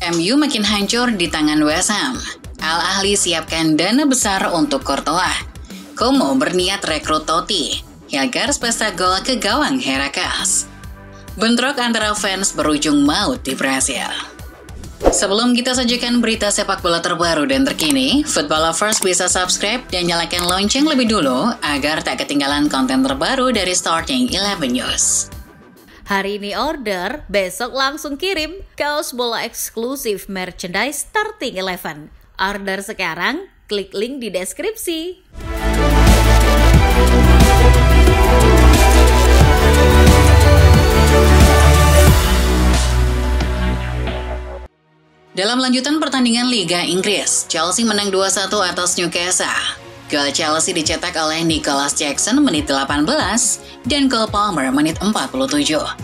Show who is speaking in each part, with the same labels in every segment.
Speaker 1: MU makin hancur di tangan West Ham. Al Ahly siapkan dana besar untuk Courtois. Como berniat rekrut Totti. Hilgers pesta gol ke gawang Heracles. Bentrok antara fans berujung maut di Brasil. Sebelum kita sajikan berita sepak bola terbaru dan terkini, Football Lovers bisa subscribe dan nyalakan lonceng lebih dulu agar tak ketinggalan konten terbaru dari Starting 11 News.
Speaker 2: Hari ini order, besok langsung kirim kaos bola eksklusif merchandise Starting 11. Order sekarang, klik link di deskripsi.
Speaker 1: Dalam lanjutan pertandingan Liga Inggris, Chelsea menang 2-1 atas Newcastle. Gol Chelsea dicetak oleh Nicholas Jackson menit 18 dan Cole Palmer menit 47.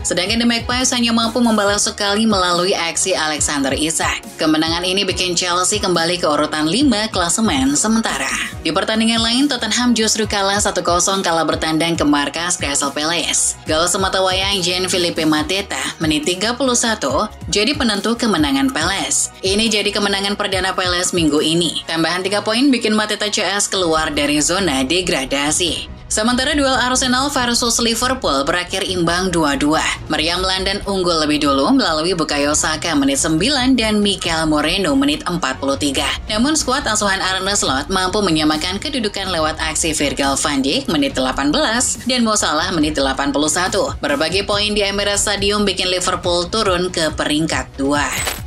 Speaker 1: Sedangkan The Magpies hanya mampu membalas sekali melalui aksi Alexander Isak. Kemenangan ini bikin Chelsea kembali ke urutan 5 klasemen sementara. Di pertandingan lain, Tottenham justru kalah 1-0 kala bertandang ke markas Crystal Palace. Gol sematawayang Jean-Philippe Mateta menit 31 jadi penentu kemenangan Palace. Ini jadi kemenangan perdana Palace minggu ini. Tambahan 3 poin bikin Mateta CS keluar dari zona degradasi. Sementara duel Arsenal versus Liverpool berakhir imbang 2-2. Meriam London unggul lebih dulu melalui Bukayo Saka menit 9 dan Mikel Moreno menit 43. Namun skuad asuhan Arne Slot mampu menyamakan kedudukan lewat aksi Virgil van Dijk menit 18 dan Mo Salah menit 81. Berbagai poin di Emirates Stadium bikin Liverpool turun ke peringkat 2.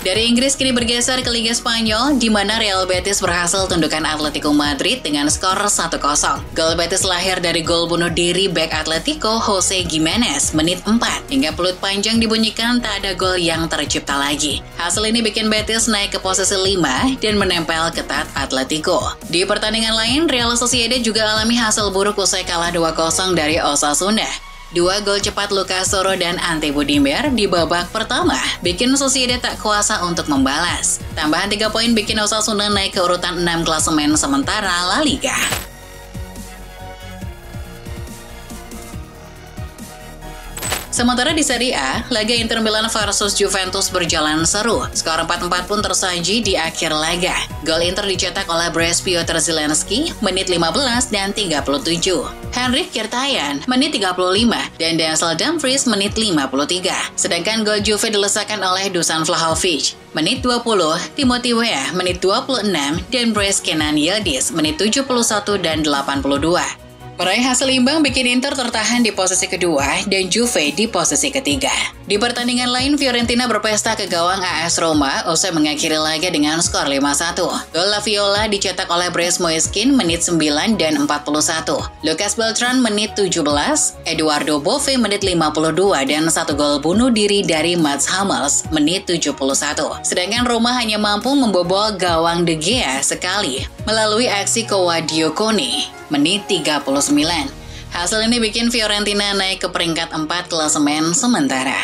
Speaker 1: Dari Inggris kini bergeser ke Liga Spanyol, di mana Real Betis berhasil tundukkan Atletico Madrid dengan skor 1-0. Gol Betis lahir dari gol bunuh diri bek Atletico Jose Gimenez menit 4. Hingga peluit panjang dibunyikan, tak ada gol yang tercipta lagi. Hasil ini bikin Betis naik ke posisi 5 dan menempel ketat Atletico. Di pertandingan lain, Real Sociedad juga alami hasil buruk usai kalah 2-0 dari Osasuna. 2 gol cepat Lucas Soro dan Ante Budimir di babak pertama bikin Sociedad tak kuasa untuk membalas. Tambahan 3 poin bikin Osasuna naik ke urutan 6 klasemen sementara La Liga. Sementara di Serie A, laga Inter Milan versus Juventus berjalan seru. Skor 4-4 pun tersaji di akhir laga. Gol Inter dicetak oleh Bres Piotr Zielinski menit 15 dan 37. Henrik Mkhitaryan menit 35 dan Denzel Dumfries menit 53. Sedangkan gol Juve dilesakan oleh Dusan Vlahovic menit 20, Timothy Weah menit 26 dan Bres Kenan Yildiz menit 71 dan 82. Meraih hasil imbang bikin Inter tertahan di posisi kedua dan Juve di posisi ketiga. Di pertandingan lain, Fiorentina berpesta ke gawang AS Roma usai mengakhiri laga dengan skor 5-1. Gol La Viola dicetak oleh Bres Moiskin menit 9 dan 41. Lucas Beltran menit 17, Eduardo Bove menit 52 dan 1 gol bunuh diri dari Mats Hummels menit 71. Sedangkan Roma hanya mampu membobol gawang De Gea sekali melalui aksi Coadio Cone menit 39. Hasil ini bikin Fiorentina naik ke peringkat 4 klasemen sementara.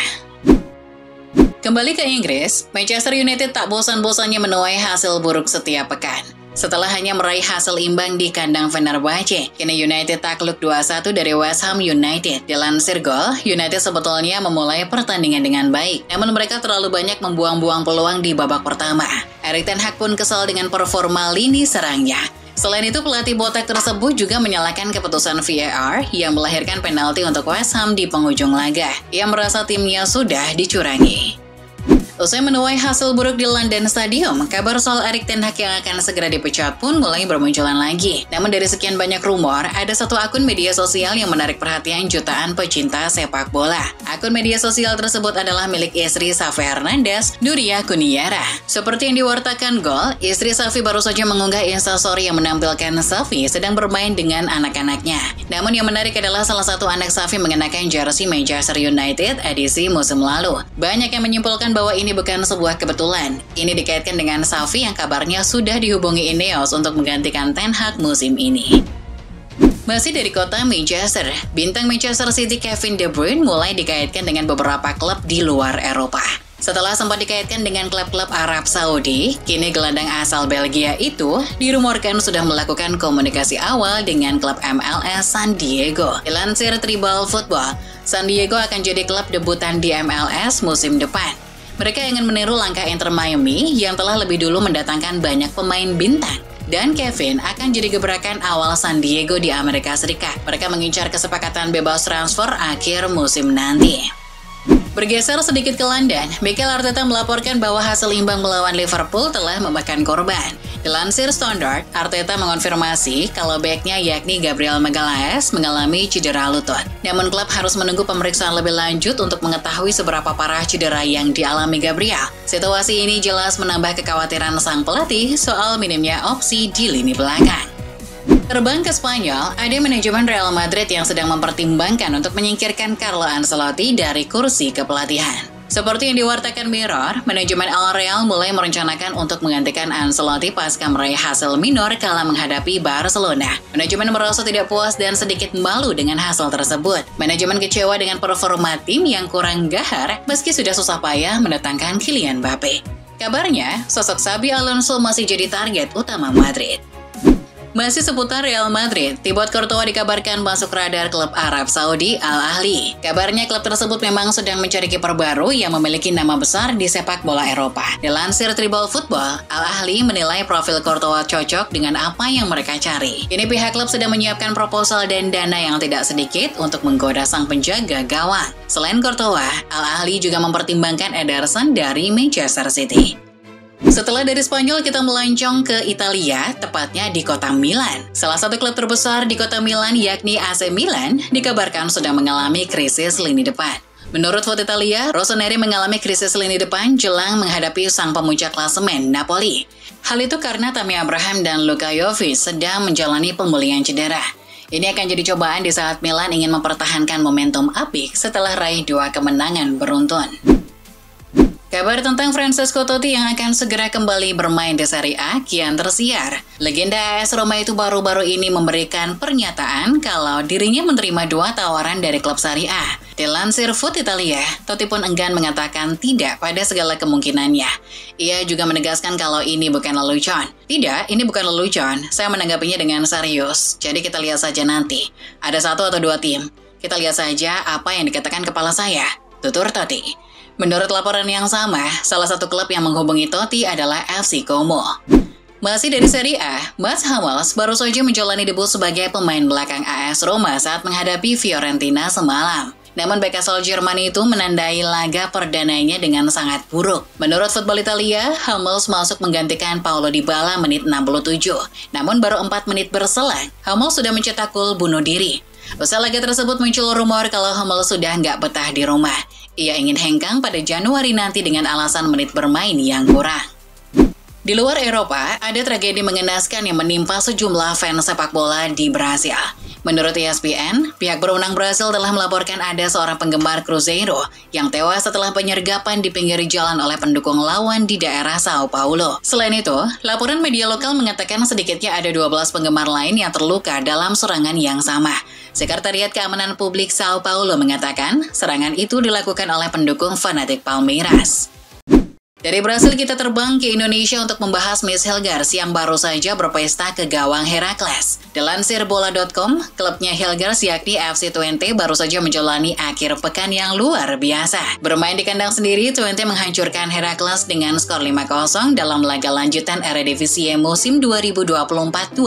Speaker 1: Kembali ke Inggris, Manchester United tak bosan-bosannya menuai hasil buruk setiap pekan. Setelah hanya meraih hasil imbang di kandang Fenerbahce, kini United takluk 2-1 dari West Ham United. Dilansir Gol, United sebetulnya memulai pertandingan dengan baik, namun mereka terlalu banyak membuang-buang peluang di babak pertama. Erik ten Hag pun kesal dengan performa lini serangnya. Selain itu, pelatih botak tersebut juga menyalahkan keputusan VAR yang melahirkan penalti untuk West Ham di penghujung laga. Ia merasa timnya sudah dicurangi. Usai menuai hasil buruk di London Stadium, kabar soal Erik ten Hag yang akan segera dipecat pun mulai bermunculan lagi. Namun dari sekian banyak rumor, ada satu akun media sosial yang menarik perhatian jutaan pecinta sepak bola. Akun media sosial tersebut adalah milik istri Xavi Hernandez, Nuria Kuniara. Seperti yang diwartakan Gol, istri Xavi baru saja mengunggah instastory yang menampilkan Xavi sedang bermain dengan anak-anaknya. Namun yang menarik adalah salah satu anak Xavi mengenakan jersey Manchester United edisi musim lalu. Banyak yang menyimpulkan bahwa ini bukan sebuah kebetulan. Ini dikaitkan dengan Xavi yang kabarnya sudah dihubungi Ineos untuk menggantikan Ten Hag musim ini. Masih dari kota Manchester, bintang Manchester City Kevin De Bruyne mulai dikaitkan dengan beberapa klub di luar Eropa. Setelah sempat dikaitkan dengan klub-klub Arab Saudi, kini gelandang asal Belgia itu dirumorkan sudah melakukan komunikasi awal dengan klub MLS San Diego. Dilansir Tribal Football, San Diego akan jadi klub debutan di MLS musim depan. Mereka ingin meniru langkah Inter Miami yang telah lebih dulu mendatangkan banyak pemain bintang. Dan Kevin akan jadi gebrakan awal San Diego di Amerika Serikat. Mereka mengincar kesepakatan bebas transfer akhir musim nanti. Bergeser sedikit ke London, Mikel Arteta melaporkan bahwa hasil imbang melawan Liverpool telah memakan korban. Dilansir Standard, Arteta mengonfirmasi kalau beknya yakni Gabriel Magalhaes mengalami cedera lutut. Namun klub harus menunggu pemeriksaan lebih lanjut untuk mengetahui seberapa parah cedera yang dialami Gabriel. Situasi ini jelas menambah kekhawatiran sang pelatih soal minimnya opsi di lini belakang. Terbang ke Spanyol, ada manajemen Real Madrid yang sedang mempertimbangkan untuk menyingkirkan Carlo Ancelotti dari kursi kepelatihan. Seperti yang diwartakan Mirror, manajemen Al Real mulai merencanakan untuk menggantikan Ancelotti pasca meraih hasil minor kala menghadapi Barcelona. Manajemen merasa tidak puas dan sedikit malu dengan hasil tersebut. Manajemen kecewa dengan performa tim yang kurang gahar meski sudah susah payah mendatangkan Kylian Mbappe. Kabarnya, sosok Xabi Alonso masih jadi target utama Madrid. Masih seputar Real Madrid, Thibaut Courtois dikabarkan masuk radar klub Arab Saudi Al Ahly. Kabarnya klub tersebut memang sedang mencari kiper baru yang memiliki nama besar di sepak bola Eropa. Dilansir Tribal Football, Al Ahly menilai profil Courtois cocok dengan apa yang mereka cari. Ini pihak klub sedang menyiapkan proposal dan dana yang tidak sedikit untuk menggoda sang penjaga gawang. Selain Courtois, Al Ahly juga mempertimbangkan Ederson dari Manchester City. Setelah dari Spanyol, kita melancong ke Italia, tepatnya di kota Milan. Salah satu klub terbesar di kota Milan, yakni AC Milan, dikabarkan sedang mengalami krisis lini depan. Menurut Foot Italia, Rossoneri mengalami krisis lini depan jelang menghadapi sang pemuncak klasemen, Napoli. Hal itu karena Tammy Abraham dan Luka Jovic sedang menjalani pemulihan cedera. Ini akan jadi cobaan di saat Milan ingin mempertahankan momentum apik setelah raih 2 kemenangan beruntun. Kabar tentang Francesco Totti yang akan segera kembali bermain di Serie A kian tersiar. Legenda AS Roma itu baru-baru ini memberikan pernyataan kalau dirinya menerima 2 tawaran dari klub Serie A. Dilansir Foot Italia, Totti pun enggan mengatakan tidak pada segala kemungkinannya. Ia juga menegaskan kalau ini bukan lelucon. Tidak, ini bukan lelucon. Saya menanggapinya dengan serius. Jadi kita lihat saja nanti. Ada 1 atau 2 tim. Kita lihat saja apa yang dikatakan kepala saya, tutur Totti. Menurut laporan yang sama, salah satu klub yang menghubungi Totti adalah FC Como. Masih dari Serie A, Mats Hummels baru saja menjalani debut sebagai pemain belakang AS Roma saat menghadapi Fiorentina semalam. Namun bek asal Jerman itu menandai laga perdananya dengan sangat buruk. Menurut Football Italia, Hummels masuk menggantikan Paulo Dybala menit 67. Namun baru 4 menit berselang, Hummels sudah mencetak gol bunuh diri. Usai laga tersebut muncul rumor kalau Hummels sudah nggak betah di rumah. Ia ingin hengkang pada Januari nanti dengan alasan menit bermain yang kurang. Di luar Eropa, ada tragedi mengenaskan yang menimpa sejumlah fans sepak bola di Brasil. Menurut ESPN, pihak berwenang Brasil telah melaporkan ada seorang penggemar Cruzeiro yang tewas setelah penyergapan di pinggir jalan oleh pendukung lawan di daerah Sao Paulo. Selain itu, laporan media lokal mengatakan sedikitnya ada 12 penggemar lain yang terluka dalam serangan yang sama. Sekretariat Keamanan Publik Sao Paulo mengatakan serangan itu dilakukan oleh pendukung fanatik Palmeiras. Dari Brasil kita terbang ke Indonesia untuk membahas Miss Hilgers yang baru saja berpesta ke gawang Heracles. Dilansir bola.com, klubnya Hilgers yakni FC Twente baru saja menjalani akhir pekan yang luar biasa. Bermain di kandang sendiri, Twente menghancurkan Heracles dengan skor 5-0 dalam laga lanjutan Eredivisie musim 2024-25.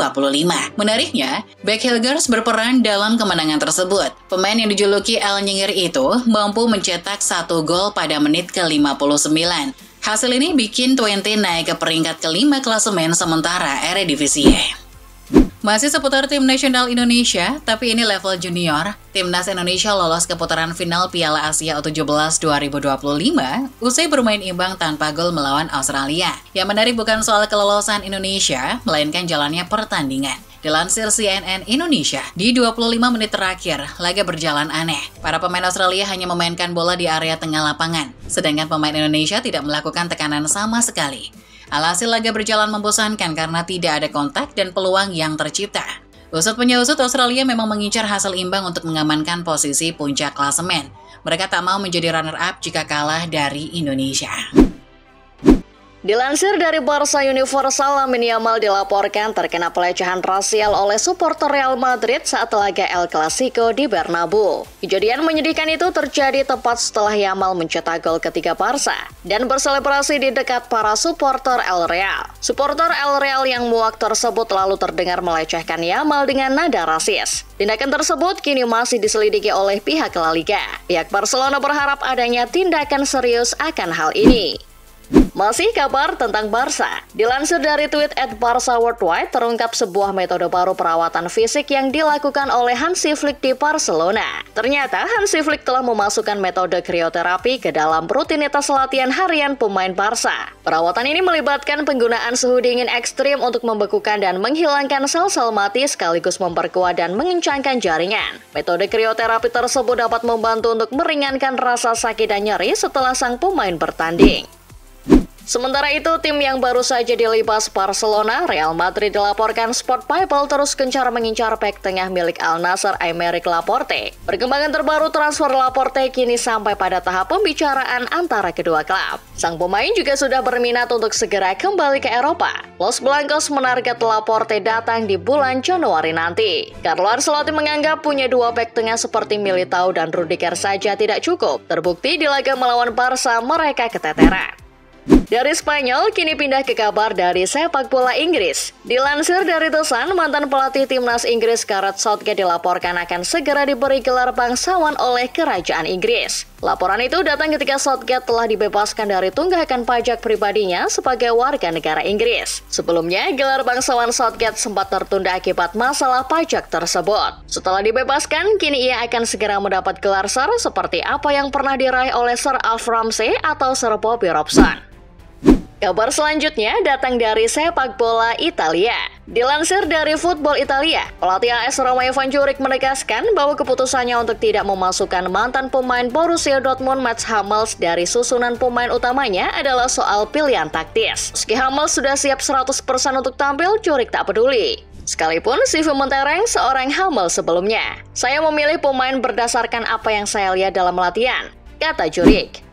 Speaker 1: Menariknya, bek Hilgers berperan dalam kemenangan tersebut. Pemain yang dijuluki El Nyingir itu mampu mencetak 1 gol pada menit ke-59. Hasil ini bikin Twente naik ke peringkat ke-5 klasemen sementara Eredivisie. Masih seputar tim nasional Indonesia, tapi ini level junior. Timnas Indonesia lolos ke putaran final Piala Asia U17 2025 usai bermain imbang tanpa gol melawan Australia. Yang menarik bukan soal kelolosan Indonesia, melainkan jalannya pertandingan. Dilansir CNN Indonesia, di 25 menit terakhir, laga berjalan aneh. Para pemain Australia hanya memainkan bola di area tengah lapangan, sedangkan pemain Indonesia tidak melakukan tekanan sama sekali. Alhasil laga berjalan membosankan karena tidak ada kontak dan peluang yang tercipta. Usut penyusut, Australia memang mengincar hasil imbang untuk mengamankan posisi puncak klasemen. Mereka tak mau menjadi runner-up jika kalah dari Indonesia.
Speaker 3: Dilansir dari Barca Universal, Lamine Yamal dilaporkan terkena pelecehan rasial oleh supporter Real Madrid saat laga El Clasico di Bernabeu. Kejadian menyedihkan itu terjadi tepat setelah Yamal mencetak gol ketiga Barca dan berselebrasi di dekat para supporter El Real. Supporter El Real yang muak tersebut lalu terdengar melecehkan Yamal dengan nada rasis. Tindakan tersebut kini masih diselidiki oleh pihak La Liga. Pihak Barcelona berharap adanya tindakan serius akan hal ini. Masih kabar tentang Barca. Dilansir dari tweet @BarcaWorldwide, terungkap sebuah metode baru perawatan fisik yang dilakukan oleh Hansi Flick di Barcelona. Ternyata Hansi Flick telah memasukkan metode krioterapi ke dalam rutinitas latihan harian pemain Barca. Perawatan ini melibatkan penggunaan suhu dingin ekstrim untuk membekukan dan menghilangkan sel-sel mati sekaligus memperkuat dan mengencangkan jaringan. Metode krioterapi tersebut dapat membantu untuk meringankan rasa sakit dan nyeri setelah sang pemain bertanding. Sementara itu, tim yang baru saja dilibas Barcelona, Real Madrid, dilaporkan Sport People terus gencar mengincar bek tengah milik Al Nassr Aymeric Laporte. Perkembangan terbaru transfer Laporte kini sampai pada tahap pembicaraan antara kedua klub. Sang pemain juga sudah berminat untuk segera kembali ke Eropa. Los Blancos menarget Laporte datang di bulan Januari nanti. Carlo Ancelotti menganggap punya dua bek tengah seperti Militao dan Rudiger saja tidak cukup. Terbukti di laga melawan Barca mereka keteteran. Dari Spanyol, kini pindah ke kabar dari sepak bola Inggris. Dilansir dari The Sun, mantan pelatih timnas Inggris Gareth Southgate dilaporkan akan segera diberi gelar bangsawan oleh kerajaan Inggris. Laporan itu datang ketika Southgate telah dibebaskan dari tunggakan pajak pribadinya sebagai warga negara Inggris. Sebelumnya, gelar bangsawan Southgate sempat tertunda akibat masalah pajak tersebut. Setelah dibebaskan, kini ia akan segera mendapat gelar Sir seperti apa yang pernah diraih oleh Sir Alf Ramsey atau Sir Bobby Robson. Kabar selanjutnya datang dari sepak bola Italia. Dilansir dari Football Italia, pelatih AS Roma Ivan Juric menegaskan bahwa keputusannya untuk tidak memasukkan mantan pemain Borussia Dortmund Mats Hummels dari susunan pemain utamanya adalah soal pilihan taktis. Meski Hummels sudah siap 100% untuk tampil, Juric tak peduli. Sekalipun CV mentereng seorang Hummels sebelumnya. Saya memilih pemain berdasarkan apa yang saya lihat dalam latihan, kata Juric.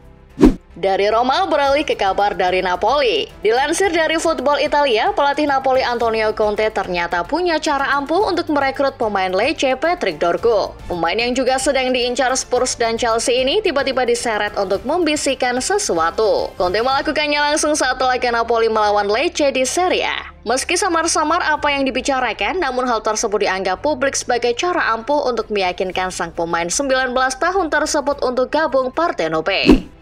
Speaker 3: Dari Roma beralih ke kabar dari Napoli. Dilansir dari Football Italia, pelatih Napoli Antonio Conte ternyata punya cara ampuh untuk merekrut pemain Lecce Patrick Dorgu. Pemain yang juga sedang diincar Spurs dan Chelsea ini tiba-tiba diseret untuk membisikkan sesuatu. Conte melakukannya langsung saat laga Napoli melawan Lecce di Serie A. Meski samar-samar apa yang dibicarakan, namun hal tersebut dianggap publik sebagai cara ampuh untuk meyakinkan sang pemain 19 tahun tersebut untuk gabung Partenope.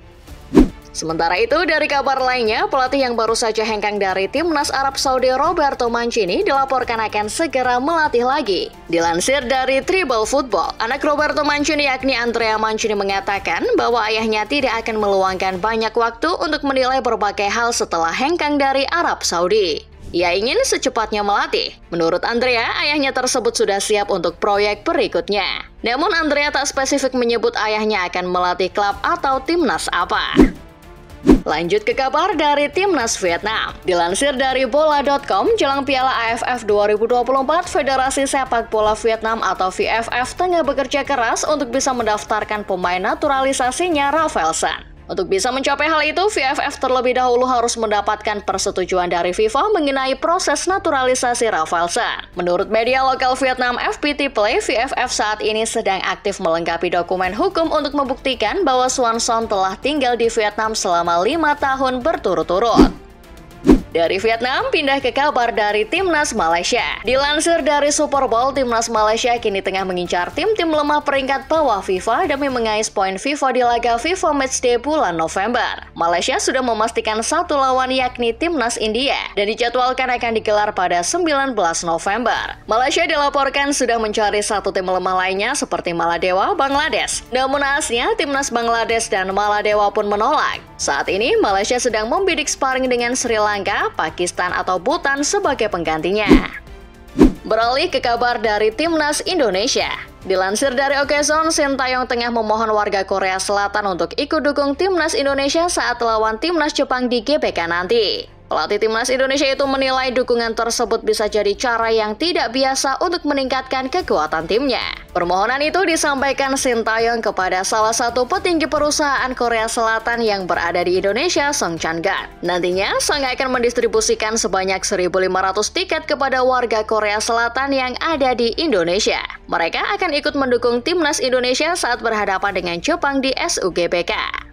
Speaker 3: Sementara itu, dari kabar lainnya, pelatih yang baru saja hengkang dari timnas Arab Saudi Roberto Mancini dilaporkan akan segera melatih lagi. Dilansir dari Tribal Football, anak Roberto Mancini yakni Andrea Mancini mengatakan bahwa ayahnya tidak akan meluangkan banyak waktu untuk menilai berbagai hal setelah hengkang dari Arab Saudi. Ia ingin secepatnya melatih. Menurut Andrea, ayahnya tersebut sudah siap untuk proyek berikutnya. Namun Andrea tak spesifik menyebut ayahnya akan melatih klub atau timnas apa. Lanjut ke kabar dari timnas Vietnam. Dilansir dari bola.com, jelang Piala AFF 2024, Federasi Sepak Bola Vietnam atau VFF tengah bekerja keras untuk bisa mendaftarkan pemain naturalisasinya Rafaelson. Untuk bisa mencapai hal itu, VFF terlebih dahulu harus mendapatkan persetujuan dari FIFA mengenai proses naturalisasi Rafaelson. Menurut media lokal Vietnam FPT Play, VFF saat ini sedang aktif melengkapi dokumen hukum untuk membuktikan bahwa Swanson telah tinggal di Vietnam selama 5 tahun berturut-turut. Dari Vietnam, pindah ke kabar dari timnas Malaysia. Dilansir dari Super Bowl, timnas Malaysia kini tengah mengincar tim-tim lemah peringkat bawah FIFA demi mengais poin FIFA di laga FIFA Matchday bulan November. Malaysia sudah memastikan satu lawan yakni timnas India dan dijadwalkan akan digelar pada 19 November. Malaysia dilaporkan sudah mencari satu tim lemah lainnya seperti Maladewa, Bangladesh. Namun naasnya, timnas Bangladesh dan Maladewa pun menolak. Saat ini, Malaysia sedang membidik sparring dengan Sri Lanka, Pakistan atau Bhutan sebagai penggantinya. Beralih ke kabar dari timnas Indonesia. Dilansir dari Okezone, Sintayong tengah memohon warga Korea Selatan untuk ikut dukung timnas Indonesia saat lawan timnas Jepang di GBK nanti. Pelatih timnas Indonesia itu menilai dukungan tersebut bisa jadi cara yang tidak biasa untuk meningkatkan kekuatan timnya. Permohonan itu disampaikan Shin Tae-yong kepada salah satu petinggi perusahaan Korea Selatan yang berada di Indonesia, Song Chang-gun. Nantinya, Song akan mendistribusikan sebanyak 1.500 tiket kepada warga Korea Selatan yang ada di Indonesia. Mereka akan ikut mendukung timnas Indonesia saat berhadapan dengan Jepang di SUGBK.